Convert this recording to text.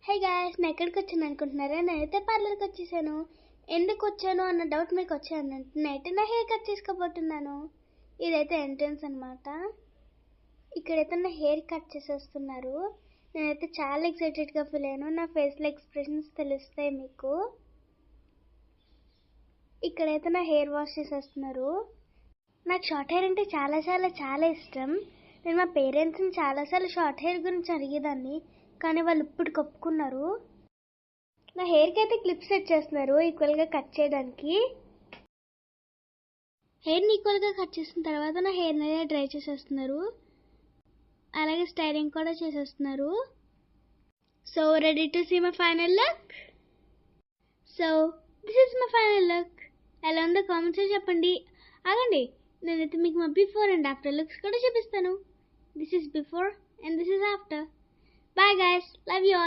Hey guys, నేను ఎక్కడికి వచ్చాను అనుకుంటున్నారా? నేనైతే పార్లర్కి వచ్చేసాను. ఎందుకు వచ్చాను అన్న డౌట్ మీకు వచ్చాను. నేనైతే నా హెయిర్ కట్ చేసుకోబోతున్నాను. ఇదైతే ఎంట్రన్స్ అనమాట. ఇక్కడైతే నా హెయిర్ కట్ చేసేస్తున్నారు. నేనైతే చాలా ఎక్సైటెడ్గా ఫీల్ అయ్యాను. నా ఫేస్లో ఎక్స్ప్రెషన్స్ తెలుస్తాయి మీకు. ఇక్కడైతే నా హెయిర్ వాష్ చేసేస్తున్నారు. నాకు షార్ట్ హెయిర్ అంటే చాలా చాలా చాలా ఇష్టం. నేను మా పేరెంట్స్ని చాలాసార్లు షార్ట్ హెయిర్ గురించి అడిగేదాన్ని, కానీ వాళ్ళు ఇప్పుడు ఒప్పుకున్నారు. నా హెయిర్కి అయితే క్లిప్స్ సెట్ చేస్తున్నారు ఈక్వల్గా కట్ చేయడానికి. హెయిర్ని ఈక్వల్గా కట్ చేసిన తర్వాత నా హెయిర్ని అయితే డ్రై చేసేస్తున్నారు. అలాగే స్టైలింగ్ కూడా చేసేస్తున్నారు. So ready to see my final look. So this is my final look. ఎలా ఉందో కామెంట్స్లో చెప్పండి. ఆగండి, నేనైతే మీకు మా బిఫోర్ అండ్ ఆఫ్టర్ లుక్స్ కూడా చూపిస్తాను. This is before and this is after. Bye guys, love you all.